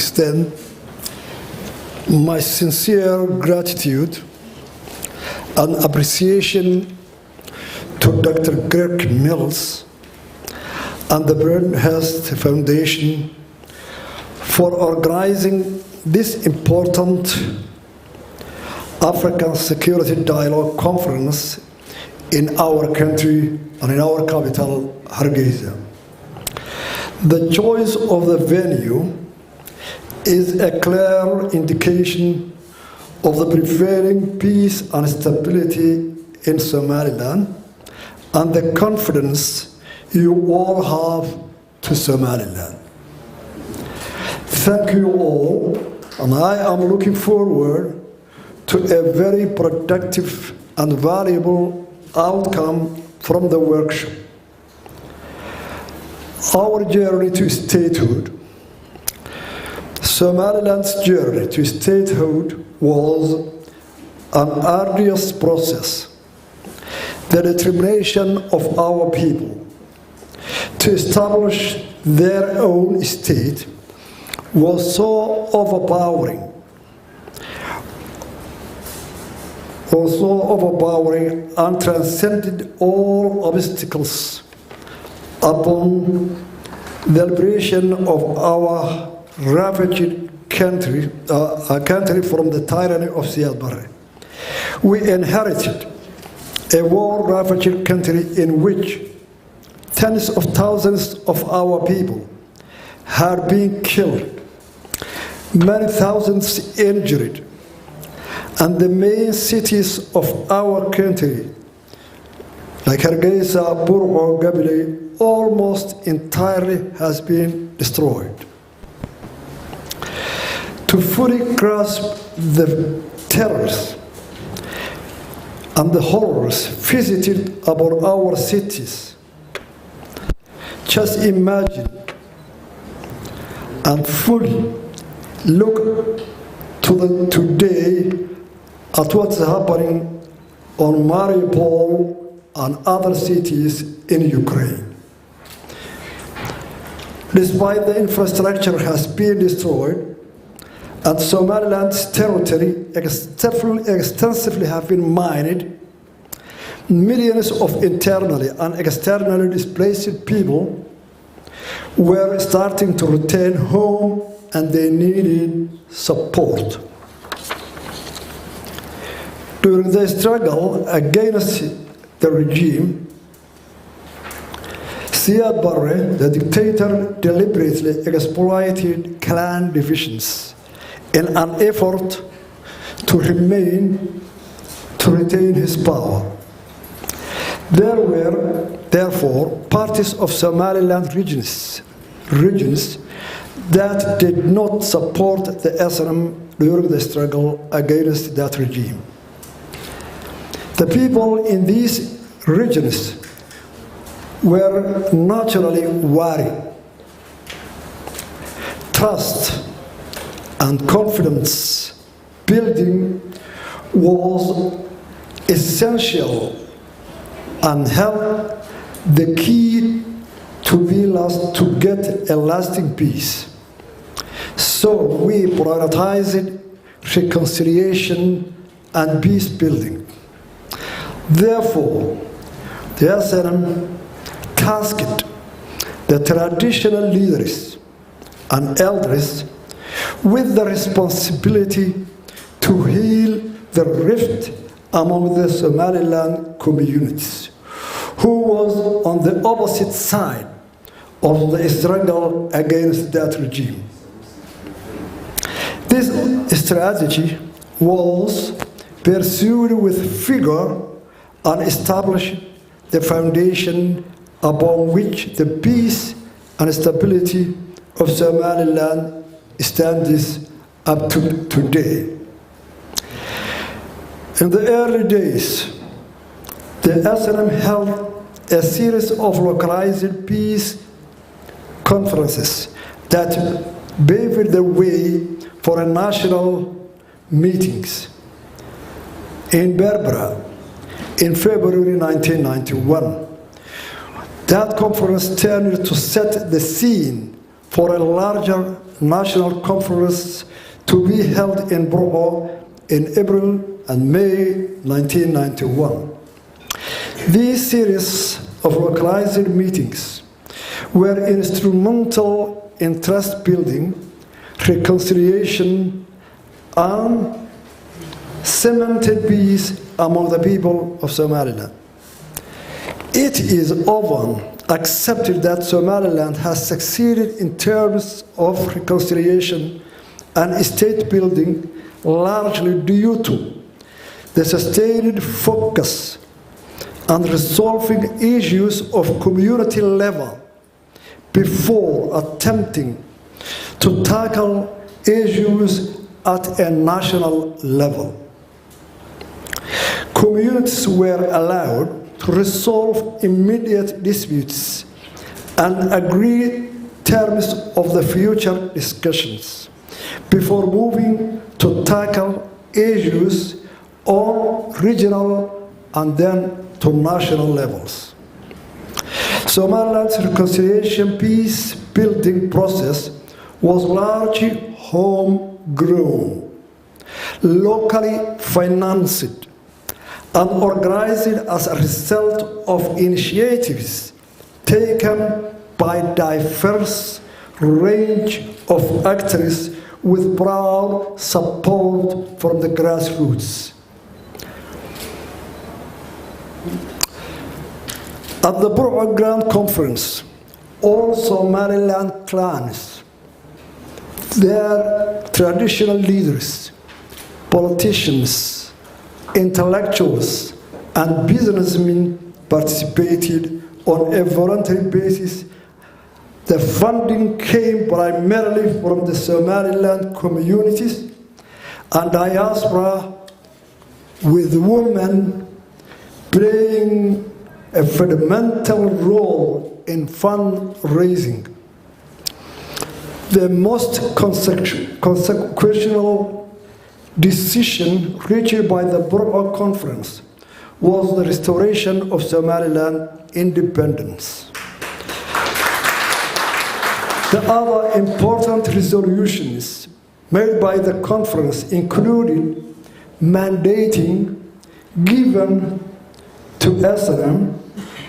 extend my sincere gratitude and appreciation to Dr. Greg Mills and the Bernhurst Foundation for organizing this important African Security Dialogue Conference in our country and in our capital, Hargeisa. The choice of the venue is a clear indication of the prevailing peace and stability in Somaliland and the confidence you all have to Somaliland. Thank you all, and I am looking forward to a very productive and valuable outcome from the workshop. Our journey to statehood, Somaliland's journey to statehood was an arduous process. The determination of our people to establish their own state was so overpowering, and transcended all obstacles upon the liberation of our ravaged country from the tyranny of Sh.Barbaraawi. We inherited a war-ravaged country in which tens of thousands of our people had been killed, many thousands injured, and the main cities of our country, like Hargeisa, Burco, Gabile, almost entirely has been destroyed. To fully grasp the terrors and the horrors visited about our cities, just imagine and fully look today at what's happening on Mariupol and other cities in Ukraine. Despite the infrastructure has been destroyed and Somaliland's territory extensively have been mined, millions of internally and externally displaced people were starting to return home and they needed support. During the struggle against the regime, Sh.Barbaraawi, the dictator, deliberately exploited clan divisions in an effort to retain his power. There were, therefore, parties of Somaliland regions that did not support the SNM during the struggle against that regime. The people in these regions were naturally worried. Trust and confidence building was essential and helped the key to get a lasting peace. So we prioritized reconciliation and peace building. Therefore, the SNM tasked the traditional leaders and elders with the responsibility to heal the rift among the Somaliland communities, who was on the opposite side of the struggle against that regime. This strategy was pursued with vigor and established the foundation upon which the peace and stability of Somaliland stands up to today. In the early days, the SNM held a series of localized peace conferences that paved the way for national meetings. In Berbera, in February 1991, that conference turned to set the scene for a larger National Conference to be held in Burma in April and May 1991. These series of localized meetings were instrumental in trust building, reconciliation, and cemented peace among the people of Somaliland. It is often accepted that Somaliland has succeeded in terms of reconciliation and state building largely due to the sustained focus on resolving issues of community level before attempting to tackle issues at a national level. Communities were allowed to resolve immediate disputes and agree terms of the future discussions before moving to tackle issues on regional and then to national levels. Somaliland's reconciliation peace-building process was largely homegrown, locally financed, and organized as a result of initiatives taken by a diverse range of actors with broad support from the grassroots. At the Burma Grand Conference, all Somaliland clans, their traditional leaders, politicians, intellectuals, and businessmen participated on a voluntary basis. The funding came primarily from the Somaliland communities and diaspora, with women playing a fundamental role in fundraising. The most consequential decision reached by the Burma Conference was the restoration of Somaliland independence. The other important resolutions made by the conference included mandating given to SNM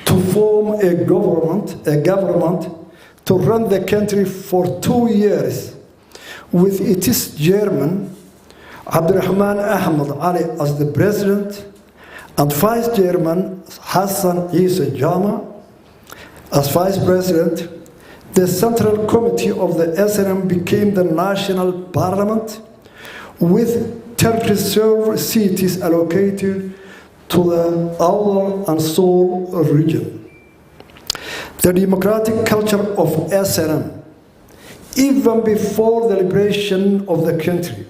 to form a government to run the country for 2 years, with its chairman Abdurrahman Ahmed Ali as the president and vice chairman Hassan Isa Jama as vice president. The Central Committee of the SNM became the national parliament, with 10 reserved seats allocated to the Awdal and Seoul region. The democratic culture of SNM, even before the liberation of the country,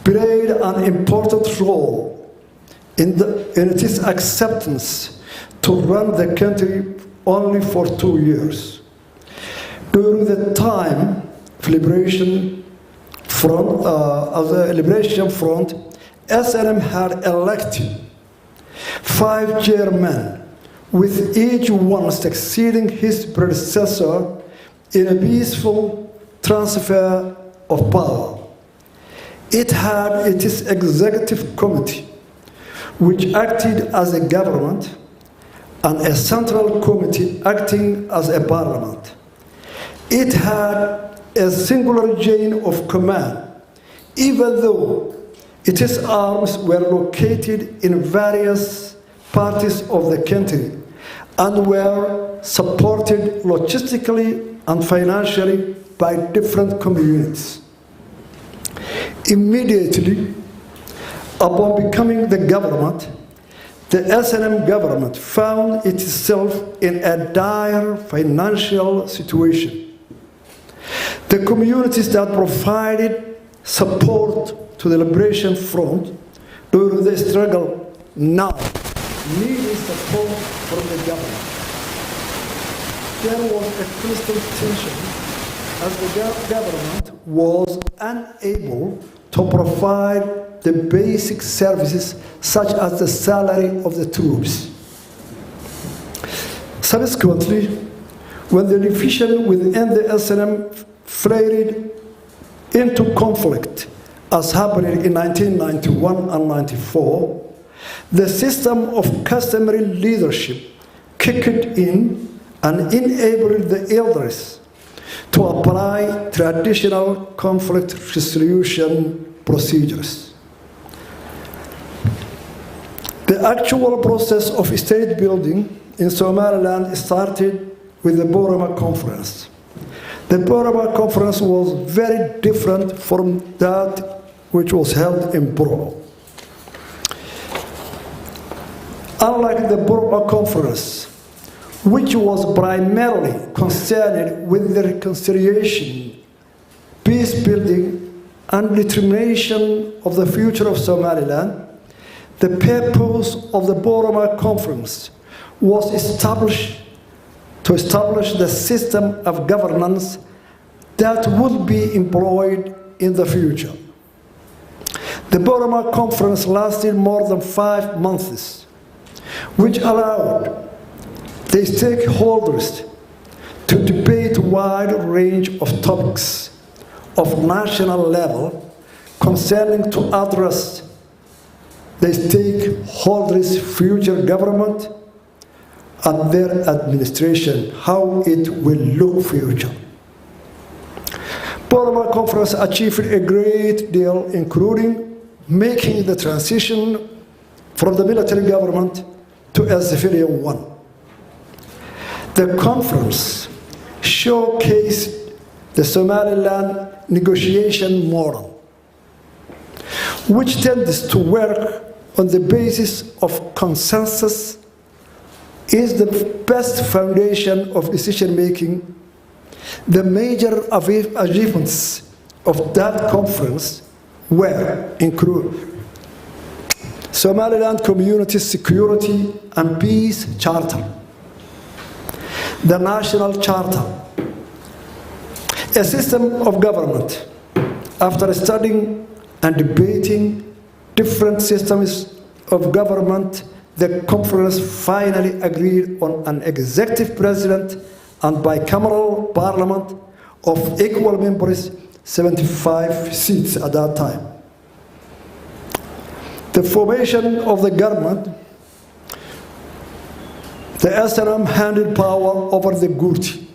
played an important role in its acceptance to run the country only for 2 years. During the time of Liberation Front, SNM had elected 5 chairmen, with each one succeeding his predecessor in a peaceful transfer of power. It had its executive committee, which acted as a government, and a central committee acting as a parliament. It had a singular chain of command, even though its arms were located in various parts of the country and were supported logistically and financially by different communities. Immediately upon becoming the government, the SNM government found itself in a dire financial situation. The communities that provided support to the Liberation Front during the struggle now needed support from the government. There was a constant tension as the government was unable to provide the basic services such as the salary of the troops. Subsequently, when the division within the SNM flared into conflict, as happened in 1991 and 94, the system of customary leadership kicked in and enabled the elders to apply traditional conflict resolution procedures. The actual process of state building in Somaliland started with the Borama Conference. The Borama Conference was very different from that which was held in Borama. Unlike the Borama Conference, which was primarily concerned with the reconciliation, peace building, and determination of the future of Somaliland, the purpose of the Borama Conference was to establish the system of governance that would be employed in the future. The Borama Conference lasted more than 5 months, which allowed the stakeholders to debate a wide range of topics of national level concerning to address the stakeholders' future government and their administration, how it will look future. Borama Conference achieved a great deal, including making the transition from the military government to a civilian one. The conference showcased the Somaliland negotiation model, which tends to work on the basis of consensus, is the best foundation of decision-making. The major achievements of that conference were included Somaliland Community Security and Peace Charter, the National Charter, a system of government. After studying and debating different systems of government, the conference finally agreed on an executive president and bicameral parliament of equal members, 75 seats at that time. The formation of the government, the SNM handed power over the Gurti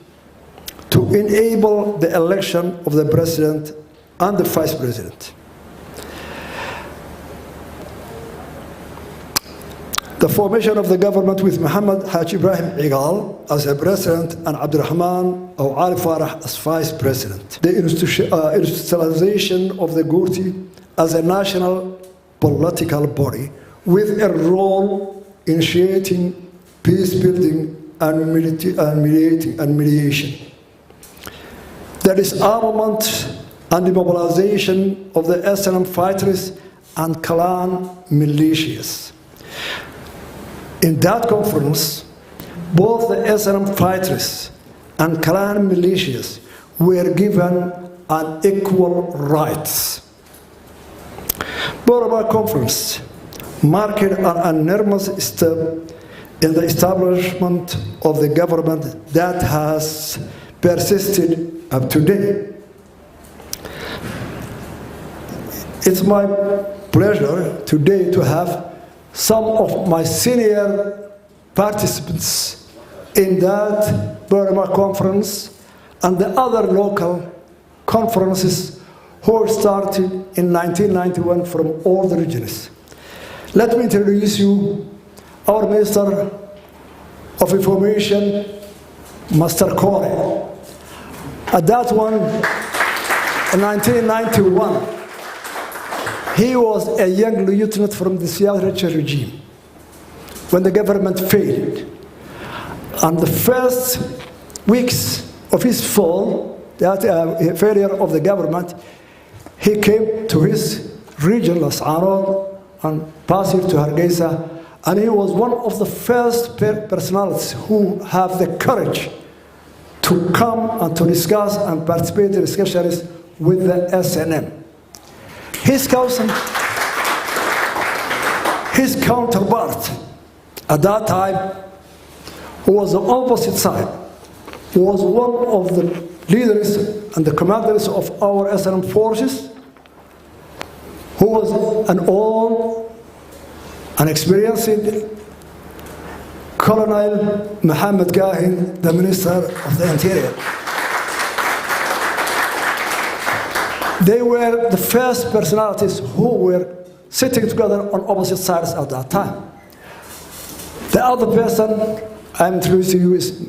to enable the election of the president and the vice president. The formation of the government with Muhammad Haji Ibrahim Igal as a president and Abdurrahman or Ali Farah as vice president. The institutionalization of the Gurti as a national political body with a role in initiating peace building and mediation. The disarmament and demobilization of the SNM fighters and clan militias. In that conference, both the SNM fighters and clan militias were given an equal rights. Borama Conference marked an enormous step in the establishment of the government that has persisted up to date. It's my pleasure today to have some of my senior participants in that Borama Conference and the other local conferences who started in 1991 from all the regions. Let me introduce you our Minister of Information, Master Kore. At that one, in 1991, he was a young lieutenant from the Siyaset regime when the government failed. And the first weeks of his fall, that failure of the government, he came to his region, Las Anod, and passed to Hargeisa, and he was one of the first personalities who have the courage to come and to discuss and participate in discussions with the SNM. His counterpart at that time, who was the opposite side, was one of the leaders and the commanders of our SNM forces, who was an old and experienced Colonel Mohammed Gahin, the Minister of the Interior. They were the first personalities who were sitting together on opposite sides at that time. The other person I'm introducing you is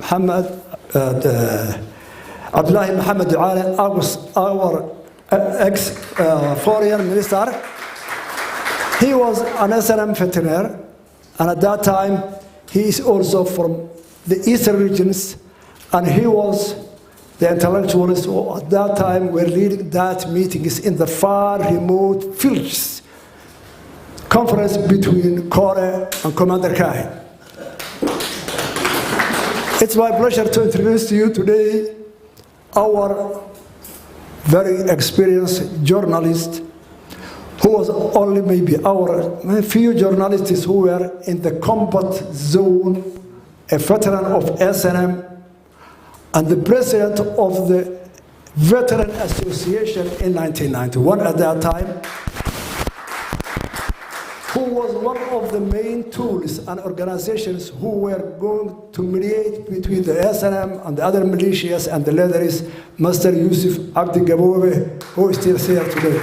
Abdullahi Mohammed Duale, our ex-foreign minister. He was an SNM veteran, and at that time, he is also from the eastern regions, and he was the intellectuals who at that time were leading that meetings in the far remote villages. Conference between Kore and Commander Kahin. It's my pleasure to introduce to you today our very experienced journalist who was only maybe our few journalists who were in the combat zone, a veteran of SNM, and the president of the Veteran Association in 1991 at that time, who was one of the main tools and organizations who were going to mediate between the SNM and the other militias, and the leader is Master Yusuf Abdi Gaboube, who is still here today.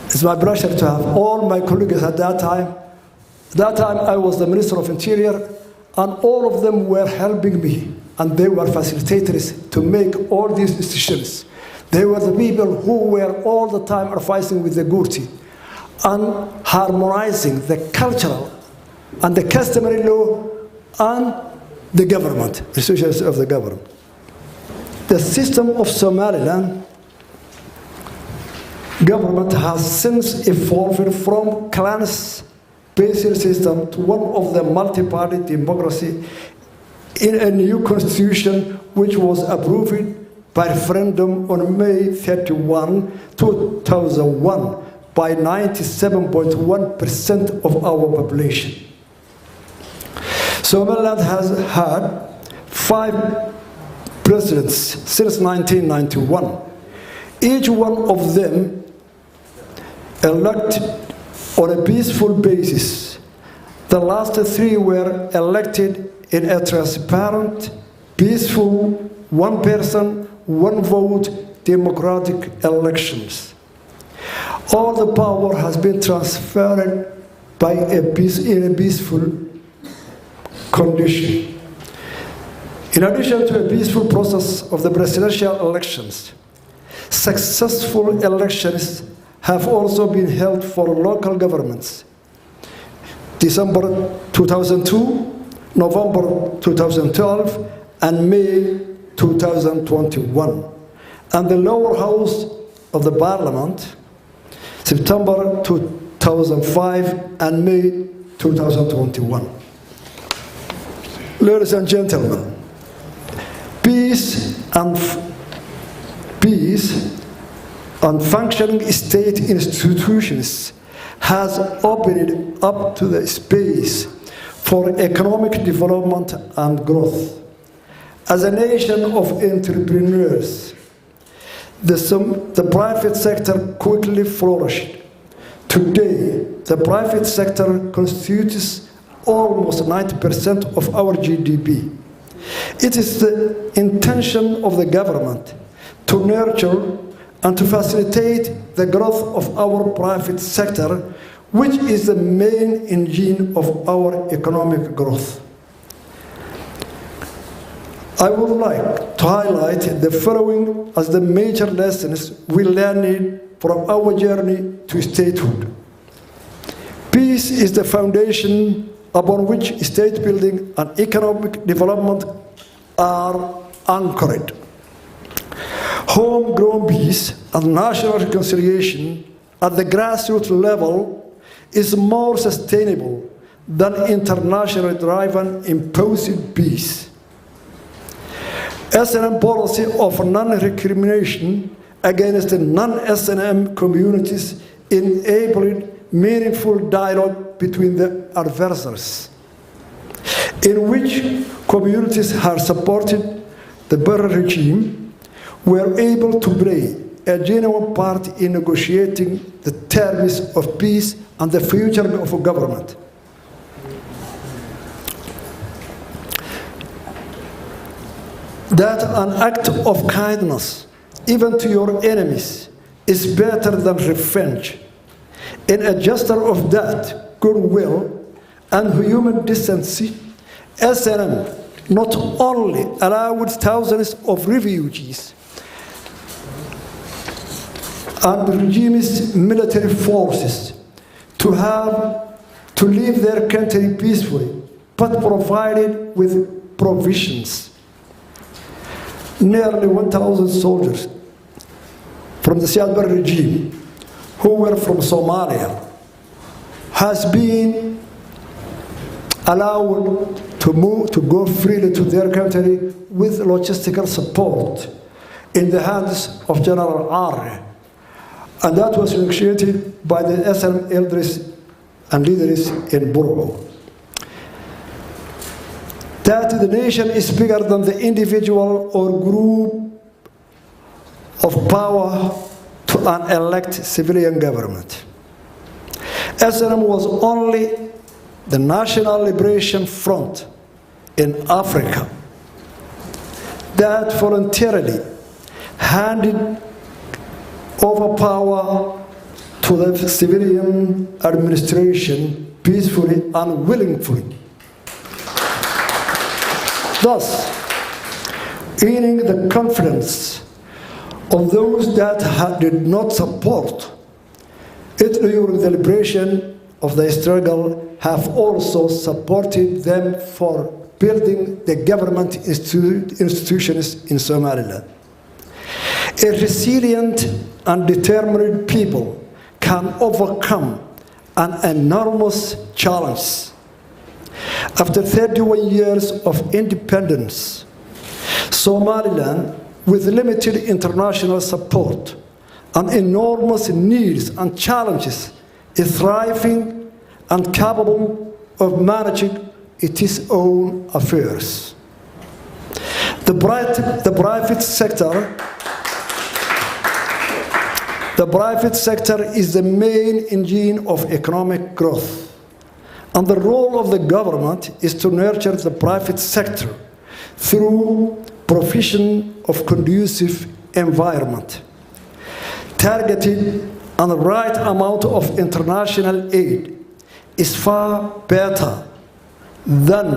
It's my pleasure to have all my colleagues at that time. At that time, I was the Minister of Interior, and all of them were helping me, and they were facilitators to make all these decisions. They were the people who were all the time advising with the Gurti and harmonizing the cultural and the customary law and the government, institutions of the government. The system of Somaliland government has since evolved from clans-based system to one of the multi-party democracy in a new constitution which was approved by referendum on May 31, 2001 by 97.1% of our population. Somaliland has had 5 presidents since 1991. Each one of them elected on a peaceful basis. The last 3 were elected in a transparent, peaceful, one person, one vote, democratic elections. All the power has been transferred by in a peaceful condition. In addition to a peaceful process of the presidential elections, successful elections have also been held for local governments. December 2002, November 2012, and May 2021. And the lower house of the parliament, September 2005 and May 2021. Ladies and gentlemen, peace and functioning state institutions has opened up to the space for economic development and growth. As a nation of entrepreneurs, the private sector quickly flourished. Today, the private sector constitutes almost 90% of our GDP. It is the intention of the government to nurture and to facilitate the growth of our private sector, which is the main engine of our economic growth. I would like to highlight the following as the major lessons we learned from our journey to statehood. Peace is the foundation upon which state building and economic development are anchored. Homegrown peace and national reconciliation at the grassroots level is more sustainable than internationally driven imposed peace. SNM policy of non-recrimination against the non-SNM communities enabled meaningful dialogue between the adversaries, in which communities are supported the Barre regime were able to play a genuine part in negotiating the terms of peace and the future of a government. That an act of kindness, even to your enemies, is better than revenge. In a gesture of that goodwill and human decency, SNM not only allowed thousands of refugees and the regime's military forces to leave their country peacefully, but provided with provisions. Nearly 1,000 soldiers from the Sh.Barbaraawi regime who were from Somalia has been allowed to go freely to their country with logistical support in the hands of General Arre. And that was negotiated by the SNM elders and leaders in Burro. That the nation is bigger than the individual or group of power to an elected civilian government. SNM was only the National Liberation Front in Africa that voluntarily handed over power to the civilian administration peacefully and willingly. Thus, gaining the confidence of those that did not support it during the liberation of the struggle have also supported them for building the government institutions in Somaliland. A resilient and determined people can overcome an enormous challenge. After 31 years of independence, Somaliland, with limited international support and enormous needs and challenges, is thriving and capable of managing its own affairs. The private sector is the main engine of economic growth. And the role of the government is to nurture the private sector through provision of conducive environment, targeted and the right amount of international aid is far better than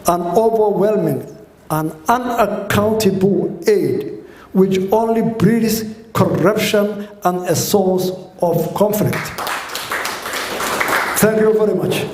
an overwhelming and unaccountable aid which only breeds corruption and a source of conflict. Thank you very much.